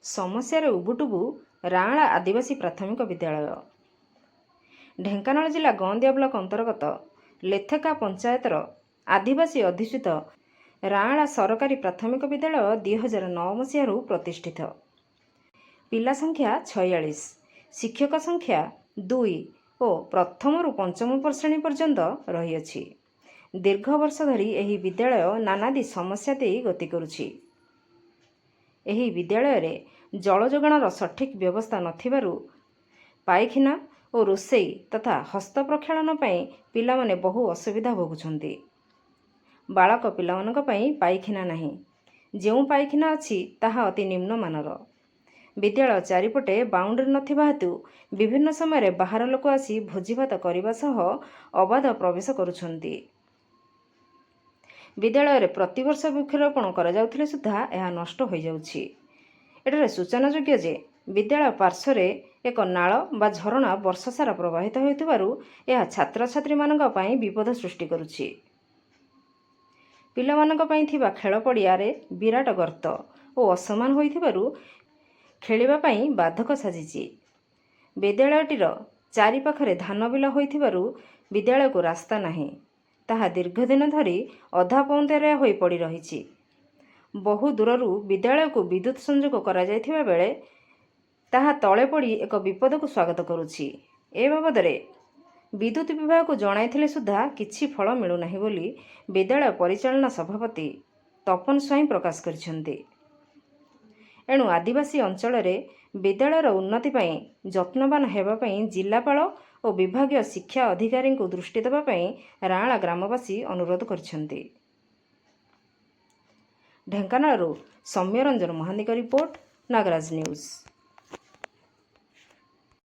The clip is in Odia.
ସମସ୍ୟାରେ ଉବୁଟୁବୁ ରାଆଁଳା ଆଦିବାସୀ ପ୍ରାଥମିକ ବିଦ୍ୟାଳୟ। ଢେଙ୍କାନାଳ ଜିଲ୍ଲା ଗଅଁଦିଆ ବ୍ଲକ ଅନ୍ତର୍ଗତ ଲେଥେକା ପଞ୍ଚାୟତର ଆଦିବାସୀ ଅଧିଷ୍ଠିତ ରାଆଁଳା ସରକାରୀ ପ୍ରାଥମିକ ବିଦ୍ୟାଳୟ 2009 ମସିହାରୁ ପ୍ରତିଷ୍ଠିତ। ପିଲା ସଂଖ୍ୟା 46, ଶିକ୍ଷକ ସଂଖ୍ୟା 2 ଓ ପ୍ରଥମରୁ ପଞ୍ଚମ ଶ୍ରେଣୀ ପର୍ଯ୍ୟନ୍ତ ରହିଅଛି। ଦୀର୍ଘ ବର୍ଷ ଧରି ଏହି ବିଦ୍ୟାଳୟ ନାନାଦି ସମସ୍ୟା ଦେଇ ଗତି କରୁଛି। ଏହି ବିଦ୍ୟାଳୟରେ ଜଳ ଯୋଗାଣର ସଠିକ୍ ବ୍ୟବସ୍ଥା ନଥିବାରୁ ପାଇଖାନା ଓ ରୋଷେଇ ତଥା ହସ୍ତ ପ୍ରକ୍ଷାଳନ ପାଇଁ ପିଲାମାନେ ବହୁ ଅସୁବିଧା ଭୋଗୁଛନ୍ତି। ବାଳକ ପିଲାମାନଙ୍କ ପାଇଁ ପାଇଖାନା ନାହିଁ। ଯେଉଁ ପାଇଖାନା ଅଛି ତାହା ଅତି ନିମ୍ନମାନର। ବିଦ୍ୟାଳୟ ଚାରିପଟେ ବାଉଣ୍ଡରୀ ନଥିବା ହେତୁ ବିଭିନ୍ନ ସମୟରେ ବାହାର ଲୋକ ଆସି ଭୋଜିଭାତ କରିବା ସହ ଅବାଧ ପ୍ରବେଶ କରୁଛନ୍ତି। ବିଦ୍ୟାଳୟରେ ପ୍ରତିବର୍ଷ ବୃକ୍ଷରୋପଣ କରାଯାଉଥିଲେ ସୁଦ୍ଧା ଏହା ନଷ୍ଟ ହୋଇଯାଉଛି। ଏଠାରେ ସୂଚନାଯୋଗ୍ୟ ଯେ ବିଦ୍ୟାଳୟ ପାର୍ଶ୍ୱରେ ଏକ ନାଳ ବା ଝରଣା ବର୍ଷସାରା ପ୍ରବାହିତ ହେଉଥିବାରୁ ଏହା ଛାତ୍ରଛାତ୍ରୀମାନଙ୍କ ପାଇଁ ବିପଦ ସୃଷ୍ଟି କରୁଛି। ପିଲାମାନଙ୍କ ପାଇଁ ଥିବା ଖେଳ ପଡ଼ିଆରେ ବିରାଟ ଗର୍ତ୍ତ ଓ ଅସମାନ ହୋଇଥିବାରୁ ଖେଳିବା ପାଇଁ ବାଧକ ସାଜିଛି। ବିଦ୍ୟାଳୟଟିର ଚାରିପାଖରେ ଧାନ ବିଲ ହୋଇଥିବାରୁ ବିଦ୍ୟାଳୟକୁ ରାସ୍ତା ନାହିଁ। ତାହା ଦୀର୍ଘଦିନ ଧରି ଅଧା ପଉଁତରିଆ ହୋଇ ପଡ଼ି ରହିଛି। ବହୁ ଦୂରରୁ ବିଦ୍ୟାଳୟକୁ ବିଦ୍ୟୁତ୍ ସଂଯୋଗ କରାଯାଇଥିବା ବେଳେ ତାହା ତଳେ ପଡ଼ି ଏକ ବିପଦକୁ ସ୍ୱାଗତ କରୁଛି। ଏ ବାବଦରେ ବିଦ୍ୟୁତ୍ ବିଭାଗକୁ ଜଣାଇଥିଲେ ସୁଦ୍ଧା କିଛି ଫଳ ମିଳୁନାହିଁ ବୋଲି ବିଦ୍ୟାଳୟ ପରିଚାଳନା ସଭାପତି ତପନ ସ୍ୱାଇଁ ପ୍ରକାଶ କରିଛନ୍ତି। ଏଣୁ ଆଦିବାସୀ ଅଞ୍ଚଳରେ ବିଦ୍ୟାଳୟର ଉନ୍ନତି ପାଇଁ ଯତ୍ନବାନ ହେବା ପାଇଁ ଜିଲ୍ଲାପାଳ ଓ ବିଭାଗୀୟ ଶିକ୍ଷା ଅଧିକାରୀଙ୍କୁ ଦୃଷ୍ଟି ଦେବା ପାଇଁ ରାଆଁଳା ଗ୍ରାମବାସୀ ଅନୁରୋଧ କରିଛନ୍ତି। ଢେଙ୍କାନାଳରୁ ସୌମ୍ୟରଞ୍ଜନ ମହାନ୍ତିଙ୍କ ରିପୋର୍ଟ, ନାଗରାଜ ନ୍ୟୁଜ୍।